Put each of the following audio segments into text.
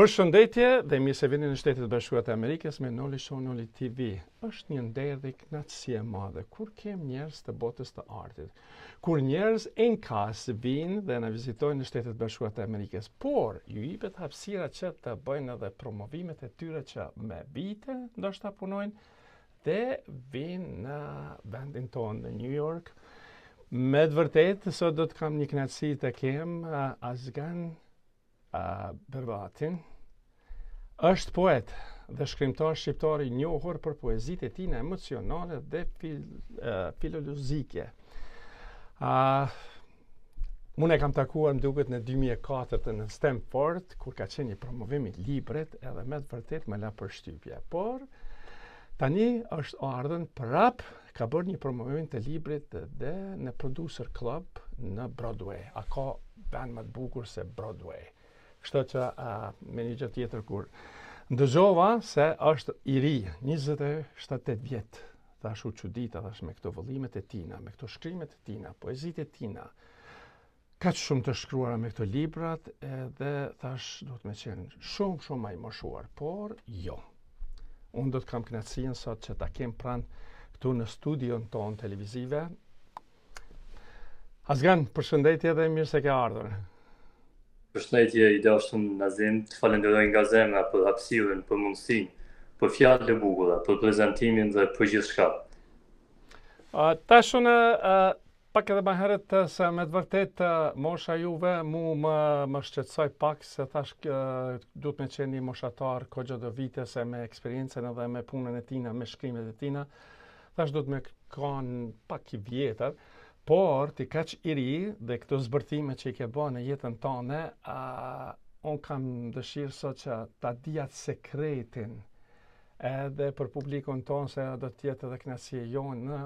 Përshëndetje dhe mirë se vini në Shtetet e Bashkuara të Amerikës me Noli Show Noli TV. Është një nder dhe kënaqësi e madhe kur kem njerëz të botës të artit. Kur njerëz enkas vinë dhe na vizitojnë në Shtetet e Bashkuara të Amerikës, por ju jepet hapësira që të bëjnë edhe promovimet e tyre që me vite ndoshta punojnë dhe vinë në vendin tonë në New York. Me të vërtetë sot do të kam një kënaqësi të kem Azgan Berbatin. Është poet dhe shkrimtar shqiptar i njohur për poezitë e tij emocionale dhe filozofike. Unë e kam takuar më duket në 2004 në Stanford, kur ka qenë një promovim i librit, edhe me të vërtet më la përshtypje. Por tani është ardhur prap, ka bërë një promovim të librit dhe në Producer Club në Broadway. A ka vend më të bukur se Broadway? Kështu që me një gjë tjetër kur ndëgjova se është i ri, 27 vjet, thash u çudita, thash me këto vëllimet e tina, me këto shkrimet e tina, poezitë e tina, kaq shumë të shkruara me këto librat, edhe thash do të më qenë shumë më i moshuar, por jo. Unë do të kam kënaqësinë sot që ta kem pranë këtu në studion tonë televizive. Azgan, përshëndetje dhe mirë se ke ardhur. Përshëndetje i dashur Nazim, të falenderoj nga zemra për hapësirën, për mundësinë, për fjalët e bukura, për prezantimin dhe për gjithçka. Tash unë pak edhe më herët se me të vërtet mosha juve më shqetësoj pak se thash duhet me qenë një moshatar kogjo do vite se me eksperiencën edhe me punën e tina, me shkrimet e tina, thash duhet me kanë pak i vjetër. Por ti kaq i ri dhe këto zbërthime që i ke bërë në jetën tënde, unë kam dëshirë sot që ta dija sekretin edhe për publikun tonë se do të jetë edhe kënaqësi e jonë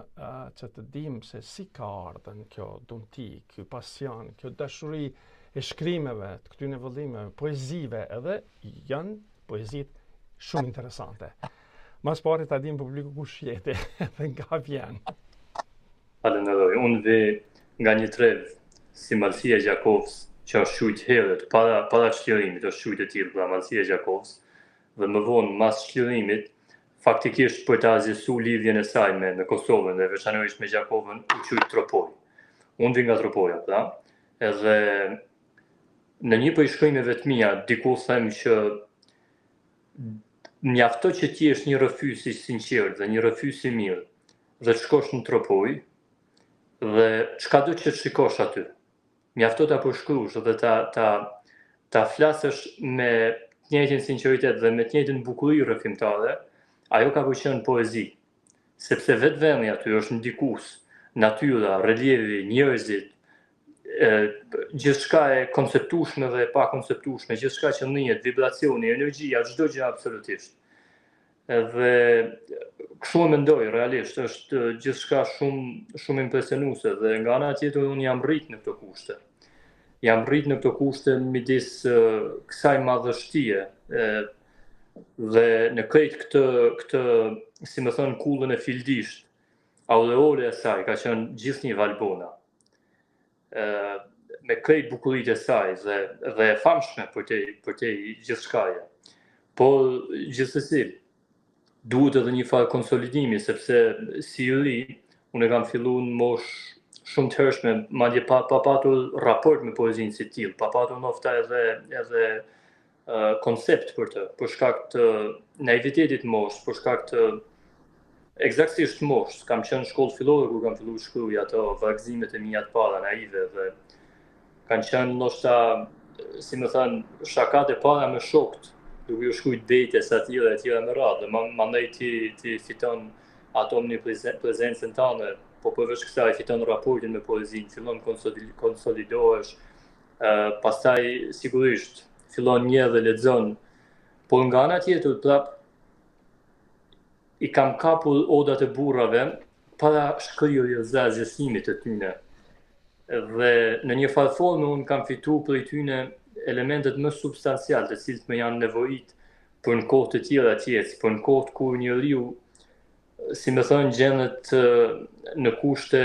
që të dim se si ka ardhur kjo dunti, ky pasion, kjo dashuri e shkrimeve, të këtyre vëllimeve, poezive, edhe janë poezitë shumë interesante. Mas pari ta dim publiku kush jete dhe nga vjen. Falenderoj. Unë vi nga një trev si Malësia e Gjakovës, që është shujt herët para çlirimit, është shujt e tillë pra Malësia e Gjakovës, dhe më vonë mas çlirimit, faktikisht për të azjesu lidhjen e saj me Kosovën dhe veçanërisht me Gjakovën, u quajt Tropoj. Unë vi nga Tropoja, pra, edhe në një prej shkrimeve të mia diku them që mjafto që ti jesh një rrëfys i sinqert dhe një rrëfys i mirë dhe të shkosh në Tropoj, dhe çka do që të shikosh aty. Mjafto ta përshkruash dhe ta flasësh me të njëjtin sinqeritet dhe me të njëjtën bukuri rrëfimtare, ajo ka për qenë poezi. Sepse vetë vendi aty është ndikues, natyra, relievi, njerëzit, gjithçka e konceptueshme dhe e pa konceptueshme, gjithçka që njihet, vibracioni, energjia, çdo gjë absolutisht. Edhe kështu e mendoj realisht, është gjithçka shumë impresionuese dhe nga ana tjetër unë jam rrit në këto kushte. Jam rrit në këto kushte midis kësaj madhështie dhe në krejt këtë si më thon kullën e fildisht, aureole e saj ka qenë gjithnjë Valbona. Me krejt bukuritë e saj dhe e famshme për te gjithçkaje. Por gjithsesi duhet edhe një farë konsolidimi, sepse si i ri, unë kam filluar në moshë shumë të hershme, madje pa patur raport me poezinë si tillë, pa patur nofta edhe koncept për të, për shkak të naivitetit moshës, për shkak të eksaktësisht moshës. Kam qenë në shkollë fillore kur kam filluar shkruaj ato vagëzimet e mia të para naive dhe kanë qenë ndoshta, si më thënë, shakat e para me shokët, duke u shkruajt dejte sa e tjera me radhë, mandej ti fiton ato në prezencën tënde, po përveç kësaj fiton raportin me poezinë, fillon konsolidohesh, pastaj sigurisht fillon një dhe lexon, por nga ana tjetër prap i kam kapur odat e burrave para shkrirjes dhe azjesimit të tyne. Dhe në një farë formë unë kam fituar prej tyne elementet më substancial të cilët më janë nevojit për në kohë të tjera tjetës, për në kohë kur njeriu, si më thënë, gjendet në kushte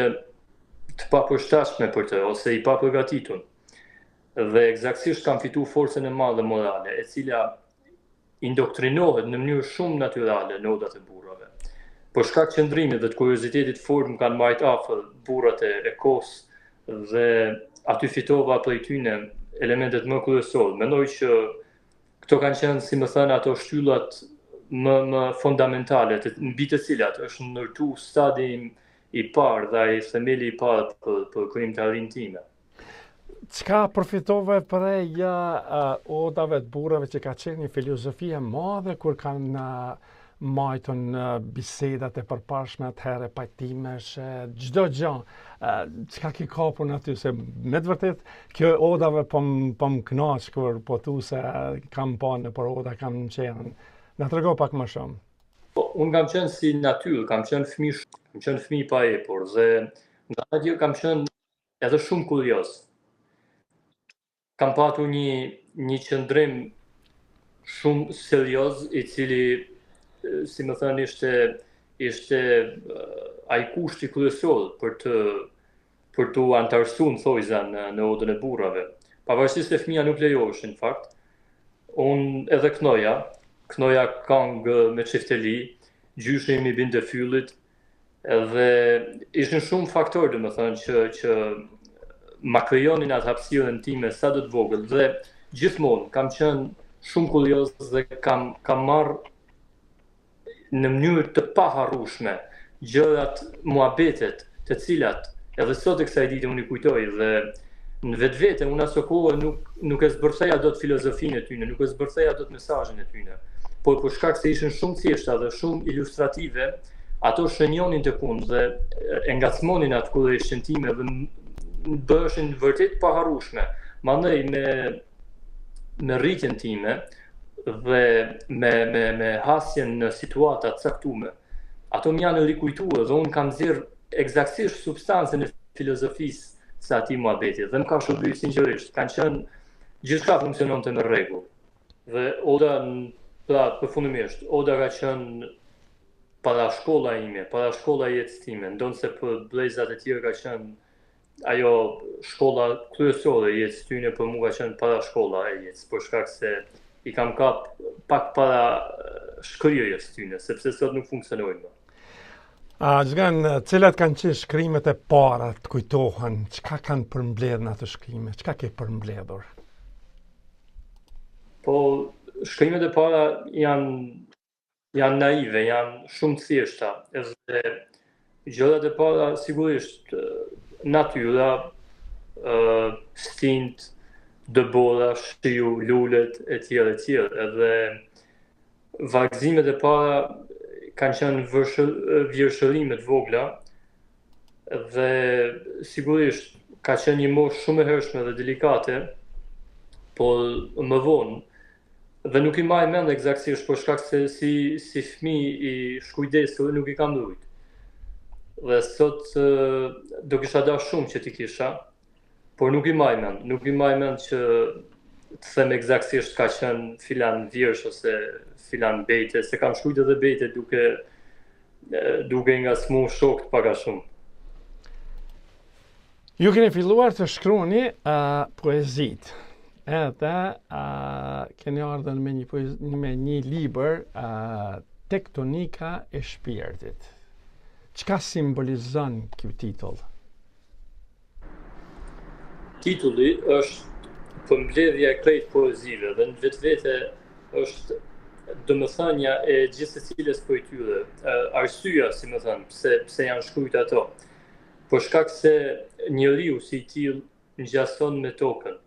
të papërshtatshme për të, ose i papërgatitur. dhe eksaktësisht kanë fitu forcën e madhe morale, e cila indoktrinohet në mënyrë shumë natyrale në odat e burrave. Për shkak qëndrimit dhe të kuriozitetit fort më kanë marrë afër burrat e kos dhe aty fitova prej tyne elementet më kryesore. Mendoj që këto kanë qenë, si më thënë, ato shtyllat më fundamentale, mbi të cilat është ndërtu stadi i parë dhe ai themeli i parë për krijimtarinë time. Çka përfitove prej odave të burrave që ka qenë një filozofi e madhe kur kanë majtën bisedat e përparshme atëherë, pajtimesh, çdo gjë. Çka ki kapur në aty, se me të vërtet kjo odave po më kënaq kur po thu se kam pa në për oda kam qenë. Na trego pak më shumë. Unë kam qenë si natyrë, kam qenë fëmijë pa epur dhe nga atje kam qenë edhe shumë kurioz. Kam patur një qëndrim shumë serioz, i cili, si më thënë, ishte ai kushti kryesor për të antarësuar thojza në odën e burrave. Pavarësisht se fëmia nuk lejoheshin, në fakt, unë edhe knoja këngë me çifteli, gjyshim i binte fyllit, edhe ishin shumë faktorë, domethënë, që ma krijonin atë hapësirën time sa do të vogël, dhe gjithmonë kam qenë shumë kurioz dhe kam marrë në mënyrë të paharrueshme gjërat, muhabetet, të cilat edhe sot e kësaj dite unë i kujtoj, dhe në vetvete unë aso kohë nuk e zbërtheja dot filozofinë e tyne, nuk e zbërtheja dot mesazhin e tyne, por për shkak se ishin shumë thjeshta dhe shumë ilustrative, ato shënjonin të punë dhe e ngacmonin atë kur ishin time dhe bëheshin vërtet paharrueshme. Mandej me rritjen time dhe me hasjen në situata të caktuara, ato më janë rikujtuar dhe unë kam nxjerr eksaktësisht substancën e filozofisë së atij muhabeti dhe më ka shërbyer sinqerisht. Kanë qenë gjithçka funksiononte me rregull. Dhe oda, pra, përfundimisht, oda ka qenë parashkolla ime, parashkolla e jetës time, ndonse për vëllezërat e tjerë ka qenë ajo shkolla kryesore e jetës tyne, për mua ka qenë parashkolla e jetës, për shkak se i kam kap pak para shkrirjes tyne, sepse sot nuk funksionojnë më. Gjëgan, cilat kanë qenë shkrimet e para të kujtohen, çka kanë përmbledhur në ato shkrime, çka ke përmbledhur? Po, shkrimet e para janë naive, janë shumë të thjeshta, edhe gjërat e para sigurisht natyra, stint, dëbora, shiu, lulet, e tjerë, edhe vagëzimet e para kanë qenë vjershërimet vogla, dhe sigurisht ka qenë një moshë shumë e hershme dhe delikate, por më vonë, dhe nuk i maj mend eksaktësisht për shkak se si fëmijë i shkujdesur nuk i kam rujt. Dhe sot do kisha dashur shumë që t'i kisha, por nuk i maj mend që të them eksaktësisht ka qenë filan vjersh ose filan bejte, se kam shkruajt edhe bejte duke ngacmuar shokët pak a shumë. Ju keni filluar të shkruani poezit. Edhe keni ardhur me një libër, Tektonika e shpirtit. Çka simbolizon ky titull? Titulli është përmbledhja e krejt poezive dhe në vetvete është domethënia e gjithë secilës prej tyre. Arsyeja, si më thënë, pse janë shkruajtur ato. Për shkak se njeriu si i tillë ngjason me tokën.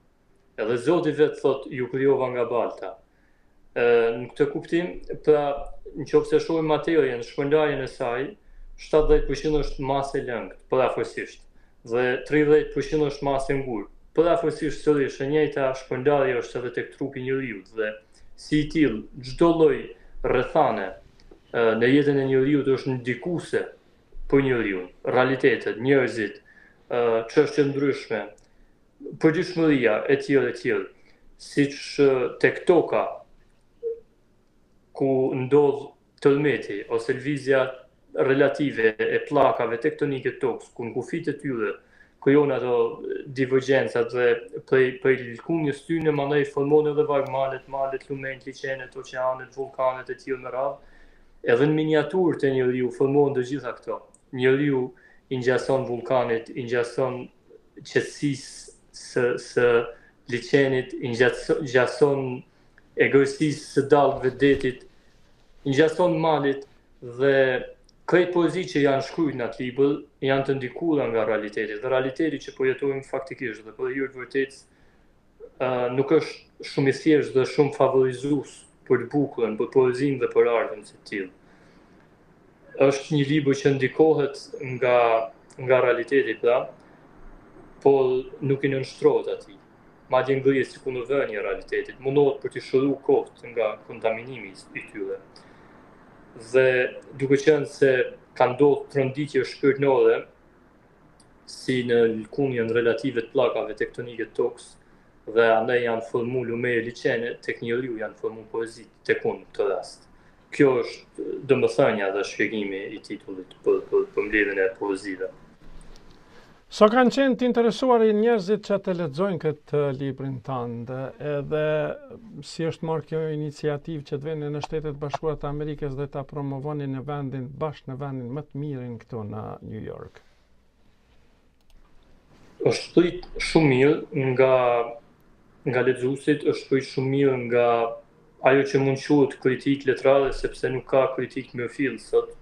Edhe Zoti vetë thot, ju krijova nga balta. Në këtë kuptim, pra, nëse shohim materien, shpërndarjen e saj, 70% është masë e lëngët, parafërsisht, dhe 30% është masë e ngurë. Parafërsisht sërish e njëjta shpërndarje është edhe tek trupi njeriut, dhe si i tillë, çdo lloj rrethane në jetën e njeriut është ndikuese për njeriu, realitetet, njerëzit, çështje ndryshme, përditshmëria e tjerë, siç tek toka ku ndodh tërmeti ose lëvizja relative e pllakave tektonike të tokës, ku në kufit e tyre krijon ato divergjencat dhe prej lëkundjes tyne mandej formon edhe malet, lumenjt, liqenet, oqeanet, vulkanet e tillë me radhë. Edhe në miniaturë të njeriu formohen të gjitha këto. Njeriu i ngjason vulkanit, i ngjason qetësisë së liqenit, i ngjason egërësisë së dallëve të detit, i ngjason malit dhe krejt poezi që janë shkruajtur në atë libër janë të ndikuara nga realiteti. Dhe realiteti që po jetojmë faktikisht dhe po hir vërtet nuk është shumë i thjeshtë dhe shumë favorizues për bukurën, për poezinë dhe për artën si të tillë. Është një libër që ndikohet nga realiteti pra, por nuk i nënshtrohet atij. Madje ngrihet si kundërvënie e realitetit, mundohet për të shëruar kohët nga kontaminimi i tyre. Dhe duke qenë se ka ndodhur tronditje shpirtërore si në lëkundjen relative të pllakave tektonike të tokës, dhe andaj janë formuar lumeje liqene, tek njeriu janë formuar poezi tek unë këtë rast. Kjo është domethënia dhe shpjegimi i titullit për mbledhjen e poezive. Sa kanë qenë të interesuar i njerëzit që të lexojnë këtë librin tënd, edhe si është marrë kjo iniciativë që të vini në Shtetet Bashkuara të Amerikës dhe ta promovoni në vendin më të mirin këtu në New York? Është prit shumë mirë nga lexuesit, është prit shumë mirë nga ajo që mund quhet kritik letrare, sepse nuk ka kritik mirëfill sot.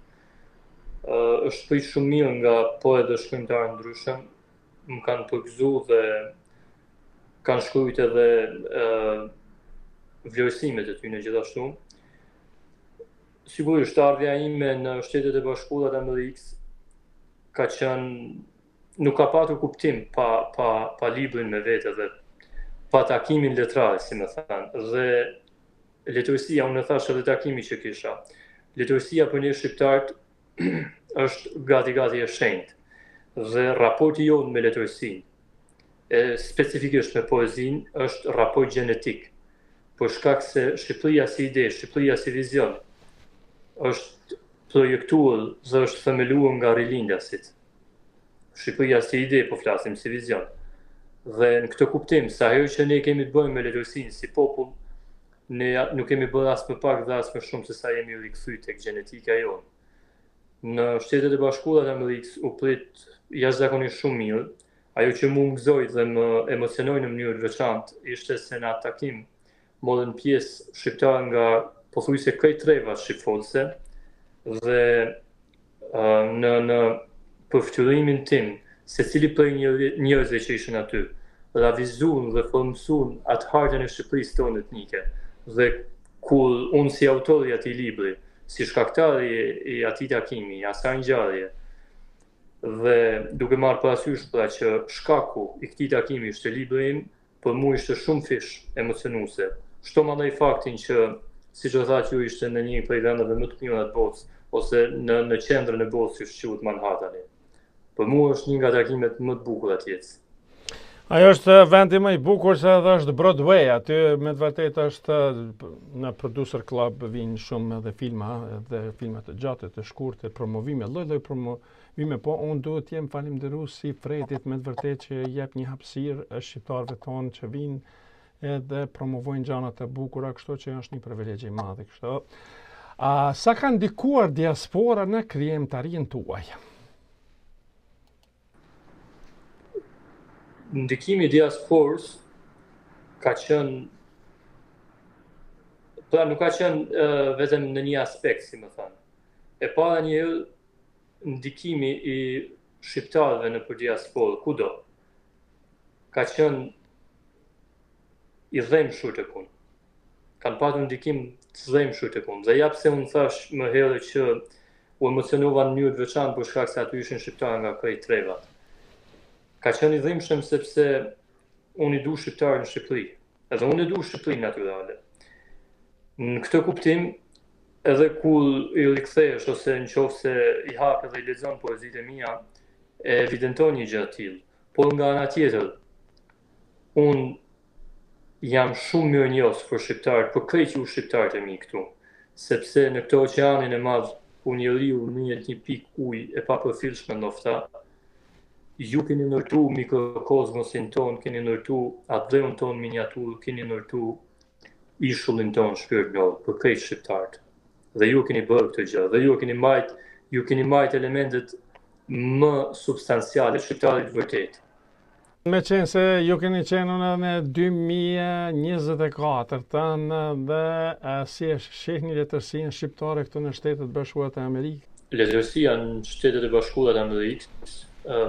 Është prit shumë mirë nga poetë dhe shkrimtarë ndryshëm, më kanë përgëzuar dhe kanë shkruajtur edhe vlerësimet e tyre gjithashtu. Sigurisht ardhja ime në Shtetet e Bashkuara të Amerikës ka qenë nuk ka patur kuptim pa librin me vete dhe pa takimin letrar, si më thënë. Dhe letërsia, unë e thash edhe takimi që kisha. Letërsia për ne shqiptarët është gati e shenjtë. Dhe raporti jonë me letërsinë, specifikisht me poezinë, është raport gjenetik. Për shkak se Shqipëria si ide, Shqipëria si vizion, është projektuar dhe është themeluar nga rilindjasit. Shqipëria si ide, po flasim si vizion. Dhe në këtë kuptim, sa herë që ne kemi të bëjmë me letërsinë si popull, ne nuk kemi bërë as më pak dhe as më shumë se sa jemi rikthyer tek gjenetika jonë. Në Shtetet e Bashkuara të Amerikës u prit jashtëzakonisht shumë mirë. Ajo që më gëzoi dhe më emocionoi në mënyrë të veçantë ishte se në atë takim morën pjesë shqiptarë nga pothuajse krejt trevat shqipfolse dhe në përftyrimin tim, secili prej njerëzve që ishin aty ravizuan dhe formësuan atë hartën e Shqipërisë tonë etnike. Dhe kur unë si autor i atij libri, si shkaktari i atij takimi, i asaj ngjarje, dhe duke marrë parasysh pra që shkaku i këtij takimi ishte libri im, për mua ishte shumë fish emocionuese. Shto mandej faktin që, siç e thatë ju, ishte në një prej vendeve më të mira të botës, ose në qendrën e botës që quhet Manhattani. Për mua është një nga takimet më të bukura të jetës. Ajo është vendi më i bukur se edhe është Broadway, aty me të vërtetë është në Producer Club vijnë shumë edhe filma të gjata, të shkurtë, promovime, lloj promovime, po unë duhet të jem falënderues si Fredit me të vërtetë që jep një hapësirë shqiptarëve tonë që vinë edhe promovojnë gjëra të bukura, kështu që është një privilegj i madh kështu. Sa ka ndikuar diaspora në krijimtarinë tuaj? Ndikimi i diasporës ka qenë, pra nuk ka qenë vetëm në një aspekt, si më thënë. E para njëherë, ndikimi i shqiptarëve në për diasporë, kudo, ka qenë i dhëmshur tek unë. Kanë patur ndikim të dhëmshur tek unë. Dhe ja pse unë thash më herët që u emocionova në mënyrë të veçantë për shkak se aty ishin shqiptarë nga krejt trevat. Ka qenë i dhimbshëm sepse unë i du shqiptarë në Shqipëri, edhe unë i du Shqipëri natyrale. Në këtë kuptim, edhe kur i rikthesh ose nëse i hap edhe i lexon poezitë e mia, e evidenton një gjë të tillë. Por nga ana tjetër, unë jam shumë mirënjohës për shqiptarët, për krejt ju shqiptarët e mi këtu, sepse në këtë oqeanin e madh ku njeriu njihet një pikë ujë e papërfillshme ndoshta, ju keni ndërtu mikrokozmosin ton, keni ndërtu atë ton miniatur, keni ndërtu ishullin ton shpirtëror për krejt shqiptarët. Dhe ju keni bërë këtë gjë, dhe ju keni majt elementet më substanciale shqiptarit vërtet. Me qenë se ju keni qenë në 2024 dhe si e shihni letërsinë shqiptare këtu në Shtetet Bashkuara të Amerikës? Letërsia në Shtetet e Bashkuara të Amerikës,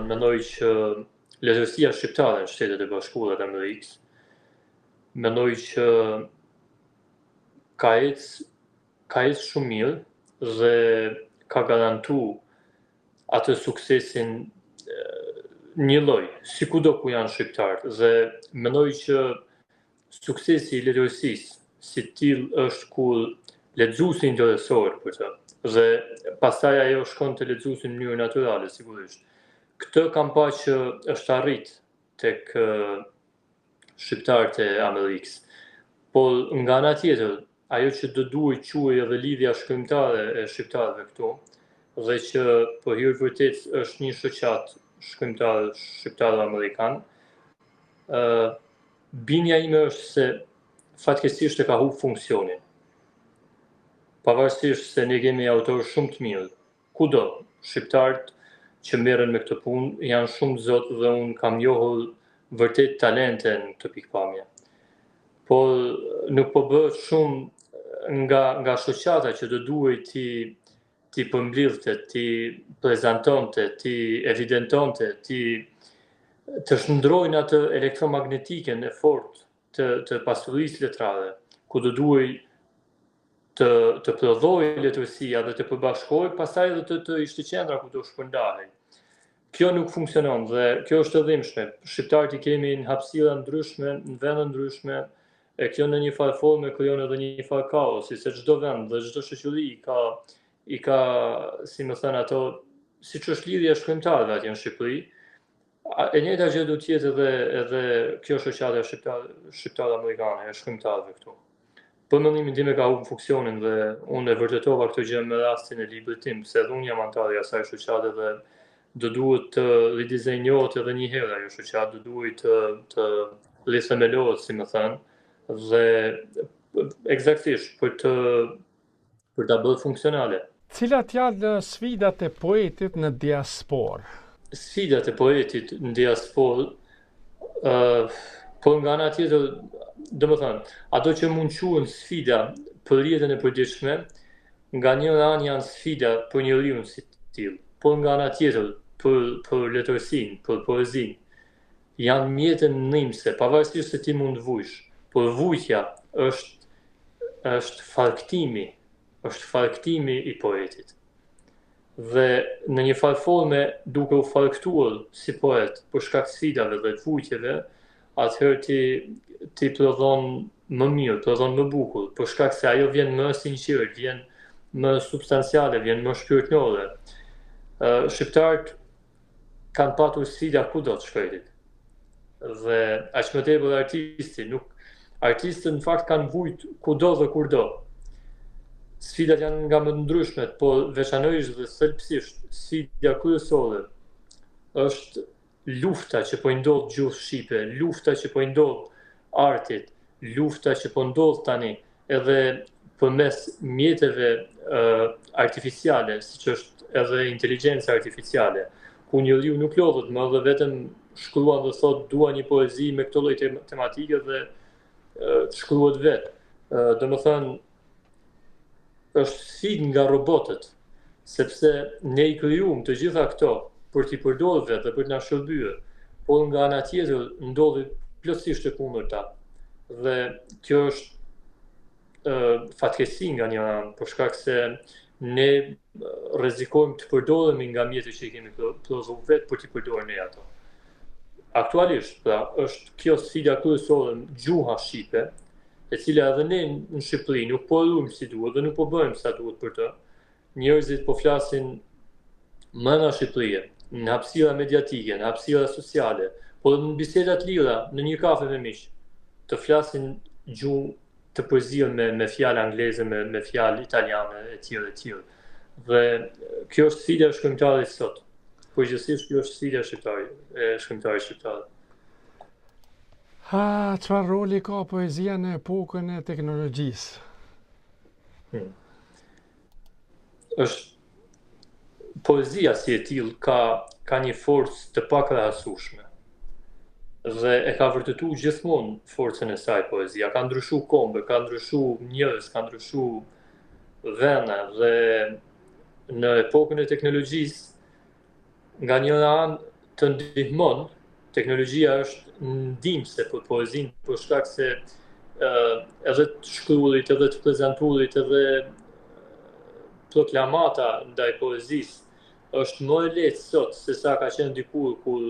mendoj që letërsia shqiptare në Shtetet e Bashkuara të Amerikës, mendoj që ka ecë shumë mirë dhe ka garantu atë suksesin një lloj, si kudo ku janë shqiptarët, dhe mendoj që suksesi i letërsisë si tillë është kur lexuesi interesohet për të, dhe pastaj ajo shkon te lexuesi në mënyrë natyrale, sigurisht. Këtë kam pa që është arrit tek shqiptarët e Amerikës. Por nga ana tjetër, ajo që do duhet quhej edhe lidhja shkrimtare e shqiptarëve këtu, dhe që për hir vërtet është një shoqat shqiptar-amerikan, binja ime është se fatkeqësisht e ka humbur funksionin. Pavarësisht se ne kemi autorë shumë të mirë, kudo, shqiptarët që merren me këtë punë janë shumë zot dhe unë kam njohur vërtet talente në këtë pikpamje. Por nuk po bëhet shumë nga shoqata që do duhet ti përmbledhte, ti prezantonte, ti evidentonte, të shndrojnë atë elektromagnetike e fortë të pasurisë letrare, ku do duhet të prodhojë letërsia dhe të përbashkohet, pastaj edhe të ishte qendra ku do shpërndahej. Kjo nuk funksionon dhe kjo është e dhimbshme. Shqiptarët i kemi në hapësira ndryshme, në vende ndryshme, e kjo në një farë forme krijon edhe një farë kaosi, se çdo vend dhe çdo shoqëri i ka, si më thënë ato, siç është lidhja e shkrimtarëve atje në Shqipëri, e njëjta gjë do të jetë edhe kjo shoqata shqiptar-amerikane e shkrimtarëve këtu. Për mendimin tim e ka humbur funksionin dhe unë e vërtetova këtë gjë me rastin e librit tim, se unë jam antar i asaj shoqate dhe do duhet të ridizajnohet edhe një herë ajo shoqat, do duhet të rithemelohet, si më thënë, dhe eksaktësisht për ta bërë funksionale. Cilat janë sfidat e poetit në diasporë? Sfidat e poetit në diasporë, por nga ana tjetër, domethënë, ato që mund quhen sfida për jetën e përditshme, nga një anë janë sfida për njeriu si tillë, por nga ana tjetër për letërsinë, për poezinë, janë mjete ndihmëse, pavarësisht se ti mund vujsh, por vujtja është farktimi i poetit. Dhe në një farë forme, duke u farktuar si poet për shkak të sfidave dhe të vujtjeve, atëherë ti prodhon më mirë, prodhon më bukur, për shkak se ajo vjen më sinqert, vjen më substanciale, vjen më shpirtërore. Shqiptarët kanë patur sfida kudo të shkretit. Dhe aq më tepër artistët në fakt kanë vujt kudo dhe kurdo. Sfidat janë nga më të ndryshmet, por veçanërisht dhe thelbësisht sfida kryesore është lufta që po i ndodh gjuhës shqipe, lufta që po i ndodh artit, lufta që po ndodh tani edhe përmes mjeteve artificiale, siç është edhe inteligjenca artificiale, ku njeriu nuk lodhet më dhe vetëm shkruan dhe thot dua një poezi me këtë lloj tematike dhe shkruhet vetë. Domethënë është sfidë nga robotët, sepse ne i krijuam të gjitha këto për t'i përdorur vetë dhe për t'na shërbyer, por nga ana tjetër ndodhi plotësisht e kundërta. Dhe kjo është fatkeqësi nga një anë, për shkak se ne rrezikojmë të përdoremi nga mjetet që i kemi prodhuar vetë për t'i përdorur ne ato. Aktualisht, pra, është kjo sfida kryesore gjuha shqipe, e cila edhe ne në Shqipëri nuk po ruajmë si duhet dhe nuk po bëjmë sa duhet për të. Njerëzit po flasin më nga Shqipëria, në hapësira mediatike, në hapësira sociale, por në biseda të lira, në një kafe me miq, të flasin gjuhë të përzihen me fjalë angleze, me fjalë italiane e tjera. Dhe kjo është sfida e shkrimtarit sot. përgjithsisht kjo është sfida e shkrimtarit shqiptar. Çfarë roli ka poezia në epokën e teknologjisë? Poezia si e tillë ka një forcë të pakrahasueshme dhe e ka vërtetuar gjithmonë forcën e saj poezia. Ka ndryshuar kombe, ka ndryshuar njerëz, ka ndryshuar vende dhe në epokën e teknologjisë nga një anë të ndihmon, teknologjia është ndihmëse për poezinë për shkak se edhe të shkruarit, edhe të prezantuarit, edhe proklamata ndaj poezisë është më e lehtë sot se sa ka qenë dikur kur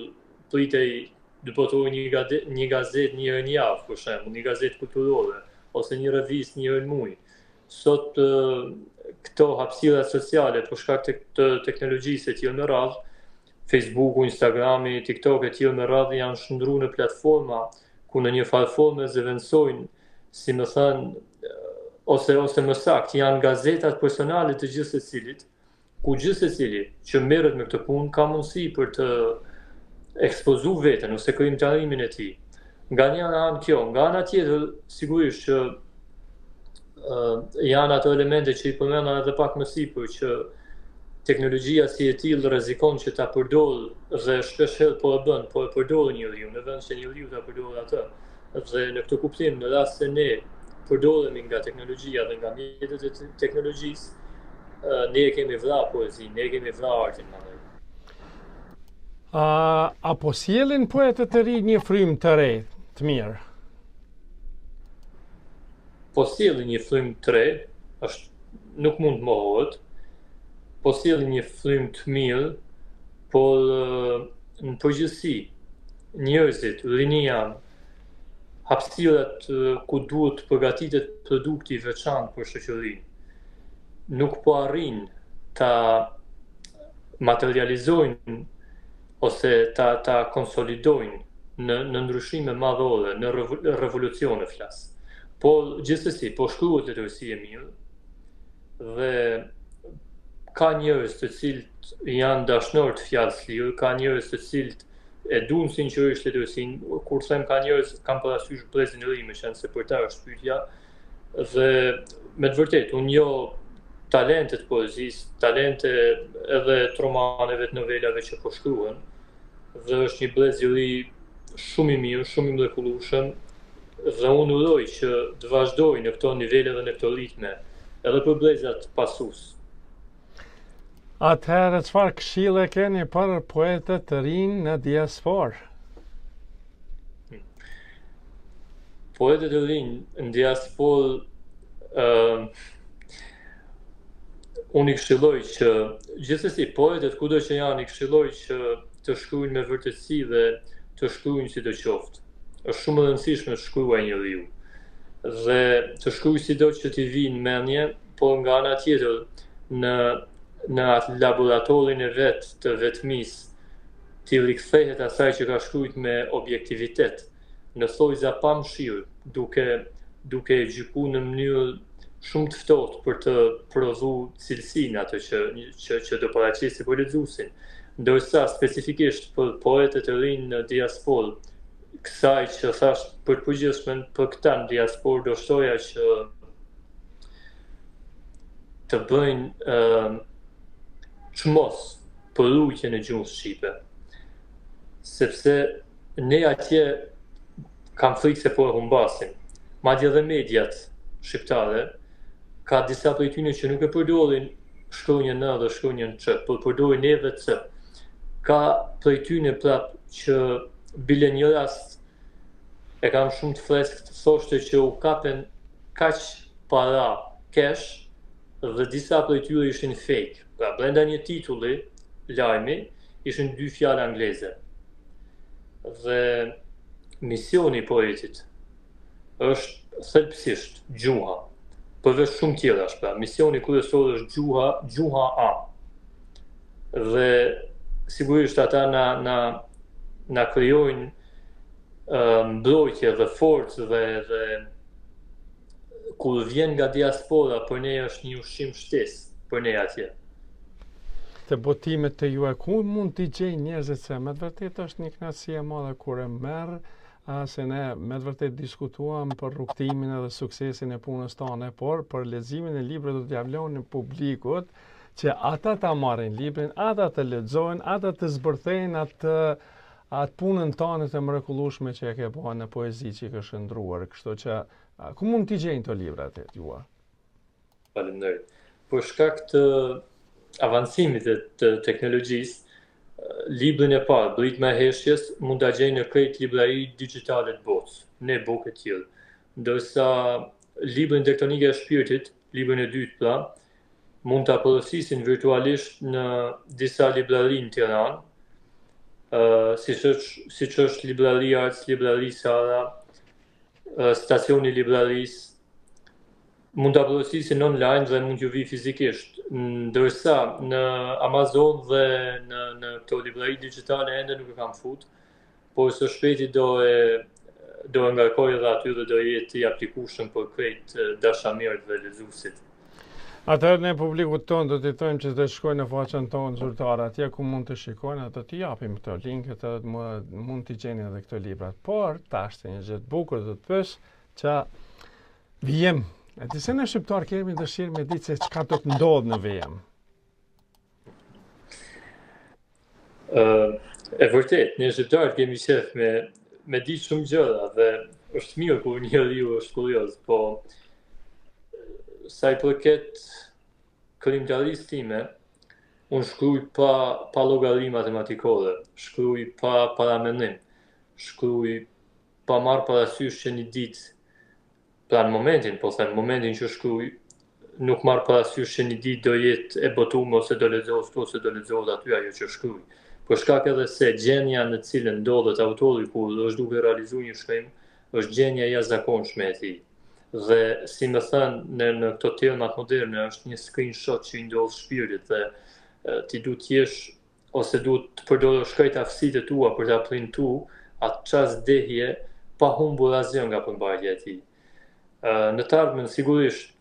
pritej dëpotohej një gazetë një herë në javë, për shembull, një gazetë kulturore ose një revistë një herë në muaj. Sot këto hapësira sociale për shkak të teknologjisë e tillë me radhë, Facebooku, Instagrami, TikTok e tillë me radhë janë shndruar në platforma ku në një farë forme zëvendësojnë, si më thënë, ose më saktë, janë gazetat personale të gjithë secilit, ku gjithë secili që merret me këtë punë ka mundësi për të ekspozuar veten ose krijimtarimin e tij. Nga një anë kjo, nga ana tjetër sigurisht që janë ato elemente që i përmenda edhe pak më sipër që teknologjia si e tillë rrezikon që ta përdor dhe shpesh herë po e bën, po e përdor njeriu, në vend që njeriu ta përdorë atë. Dhe në këtë kuptim, në rast se ne përdoremi nga teknologjia dhe nga mjetet e teknologjisë, ne e kemi vrarë poezinë, ne e kemi vrarë artin mandej. Apo sjellin poetët të ri një frymë të re, të mirë? Po sjellin një frymë të re, nuk mund të mohohet. Po sjellin një frymë të mirë, por në përgjithësi njerëzit, rinia, hapësirat ku duhet të përgatitet produkti i veçantë për shoqërinë, nuk po arrin ta materializojnë ose ta konsolidojnë në ndryshime madhore, në revolucione flas. Po gjithsesi, po shkruhet letërsi e mirë dhe ka njerëz të cilët janë dashnor të fjalës lirë, ka njerëz të cilët e duan sinqerisht letërsinë, kur them ka njerëz kam parasysh brezin e ri, me qenë se për ta është pyetja, dhe me të vërtetë unë njoh talente të poezisë, talente edhe të romaneve, të novelave që po shkruhen, dhe është një brez i ri shumë i mirë, shumë i mrekullueshëm, dhe unë uroj që të vazhdojë në këto nivele dhe në këto ritme, edhe për brezat pasues. Atëherë, çfarë këshille keni për poetët të rinj në diasporë? Poetët të rinj në diasporë, unë i këshilloj që, gjithsesi, poetët kudo që janë, i këshilloj që të shkruajnë me vërtetësi dhe të shkruajnë si të qoftë. Është shumë e rëndësishme të shkruajë njeriu. Dhe të shkruajë sido që t'i vinë mendje, por nga ana tjetër në atë laboratorin e vet të vetmisë, t'i rikthehet asaj që ka shkruajt me objektivitet, në thojza pa mshirë, duke gjykuar në mënyrë shumë të ftohtë për të prodhuar cilësinë atë që do paraqesë për lexuesin. Ndërsa specifikisht për poetët e rinj në diasporë, kësaj që thash për të përgjithshmen për këta në diasporë do shtoja që të bëjnë çmos për rrugën e gjuhës shqipe. Sepse ne atje kam frikë se po e humbasim. Madje edhe mediat shqiptare ka disa prej tyre që nuk e përdorin shkronjën N dhe shkronjën Ç, por përdorin E dhe C. Ka prej tyre prap që bile një rast e kam shumë të freskët të thoshte që u kapen kaq para cash dhe disa prej tyre ishin fake. Pra brenda një titulli, lajmi, ishin 2 fjalë angleze. Dhe misioni i poetit është thelbësisht gjuha. Përveç shumë tjera, pra, misioni kryesor është gjuha A. Dhe sigurisht ata na krijojnë mbrojtje dhe forcë dhe kur vjen nga diaspora, për ne është një ushqim shtesë për ne atje. të botimet të juaj, ku mund t'i gjej njerëzit se me të vërtet është një kënaqësi e madhe kur e merr, se ne me të vërtet diskutuam për rrugtimin edhe suksesin e punës tonë, por për leximin e librave do t'ja vlonin publikut që ata ta marrin librin, ata të lexojnë, ata të zbërthejnë atë punën tonë të mrekullueshme që e ke bërë në poezi që ke shndruar, kështu që ku mund t'i gjejnë këto libra të juaj? Faleminderit. Për shkak të avancimit të teknologjisë, librin e parë, Brit me heshjes, mund ta gjejnë në krejt librari digjitale të botës, në e tillë. Ndërsa librin Tektonika e shpirtit, librin e dytë pra, mund ta porosisin virtualisht në disa librari në Tiranë, siç është librari Arts, librari Sara, stacioni i librarisë, mund ta porosisin online dhe mund t'ju vi fizikisht, ndërsa në Amazon dhe në këto librari digjitale ende nuk e kam fut, por së shpejti do e ngarkoj edhe aty dhe do jetë i aplikueshëm për krejt dashamirët dhe lexuesit. Atëherë ne publikut tonë do t'i thojmë që të shkojnë në faqen tonë zyrtare atje ku mund të shikojnë, do t'i japim këto linket edhe mund t'i gjeni edhe këto librat. Por tash një gjë të bukur do të pyes që VM. E ti se në shqiptar kemi dëshirë me ditë se çka do të ndodhë në VM? E vërtet, ne shqiptarët kemi qef me ditë shumë gjëra dhe është mirë kur njeriu është kurioz, po sa i përket krijimtarisë time, unë shkruaj pa llogari matematikore, shkruaj pa paramendim, shkruaj pa marrë parasysh që një ditë, pra në momentin që shkruaj, nuk marrë parasysh që një ditë do jetë e botuar ose do lexohet aty ajo që shkruaj. Për shkak edhe se gjendja në cilën ndodhet autori kur është duke realizuar një shkrim, është gjendja jashtëzakonshme e tij. Dhe si më thënë në këto termat moderne është një screenshot që i ndodh shpirtit dhe ti duhet t'jesh ose duhet të përdorësh krejt aftësitë tua për ta premtuar atë çast dehje pa humbur asgjë nga përmbajtja e tij. Në të ardhmen sigurisht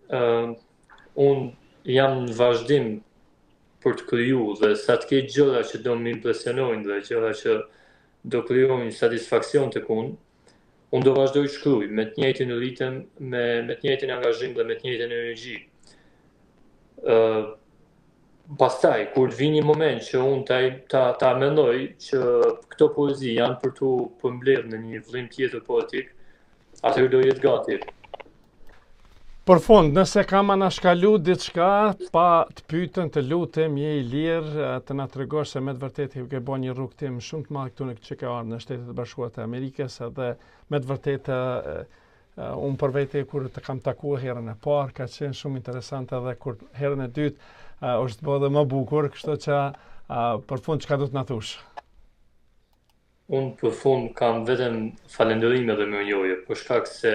unë jam në vazhdim për të krijuar dhe sa të ketë gjëra që do më impresionojnë dhe gjëra që do krijojnë satisfaksion tek unë do vazhdoj shkruaj me të njëjtin ritëm, me të njëjtin angazhim dhe me të njëjtin energji. Pastaj, kur të vi një moment që unë ta mendoj që këto poezi janë për tu përmbledhur në një vëllim tjetër poetik, atëherë do jetë gati. Për fund, nëse kam anashkalu diçka, pa të pyetën, të lutem, je i lirë, të na tregosh se me të vërtetë ke bërë një rrugtim shumë të madh këtu që ke ardhur në Shtetet e Bashkuara të Amerikës, edhe me të vërtetë unë për vete kur të kam takuar herën e parë, ka qenë shumë interesante edhe kur herën e dytë është bërë dhe më bukur, kështu që për fund çka do të na thosh? Unë për fund kam vetëm falënderime dhe mirënjohje për shkak se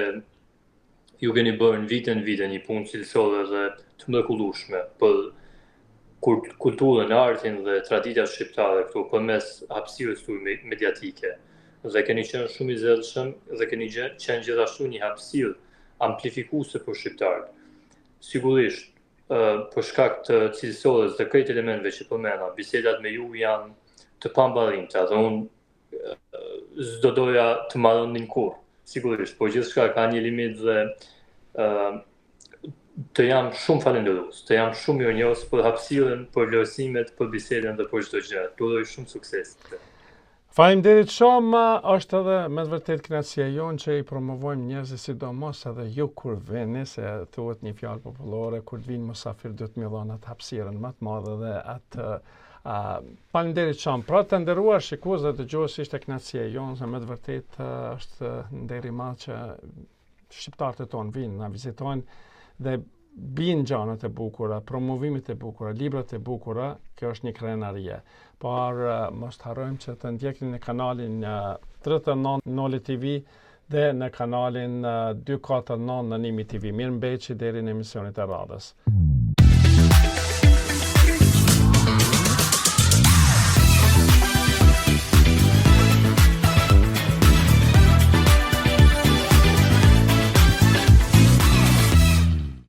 ju keni bërë në vite një punë cilësore dhe të mrekullueshme për kulturën, artin dhe traditat shqiptare këtu përmes hapësirës tuaj mediatike. Dhe keni qenë shumë i zellshëm dhe keni qenë gjithashtu një hapësirë amplifikuese për shqiptarët. Sigurisht, për shkak të cilësores dhe krejt elementeve që përmenda, bisedat me ju janë të pambarrimta dhe unë s'do doja të mbaronin kurrë. Sigurisht, por gjithçka ka një limit dhe të jam shumë falënderues, të jam shumë mirënjohës për hapësirën, për vlerësimet, për bisedën dhe për çdo gjë. Ju uroj shumë sukses. Faleminderit shumë, është edhe me të vërtetë kënaqësia jonë që i promovojmë njerëzit, sidomos edhe ju kur vini, se thuhet një fjalë popullore, kur të vinë mysafir duhet më dhënë atë hapësirën më të madhe dhe atë faleminderit shumë. Pra të nderuar shikues dhe dëgjues, ishte kënaqësia jonë, se me të vërtetë është nder i madh që shqiptarët tonë vinë, na vizitojnë dhe bin gjanat e bukura, promovimet e bukura, librat e bukura, kjo është një krenarie. Por mos harrojmë që të ndjekni në kanalin 39 Noli TV dhe në kanalin 249 në Nimi TV. Mirëmbëjtje deri në emisionet e radhës.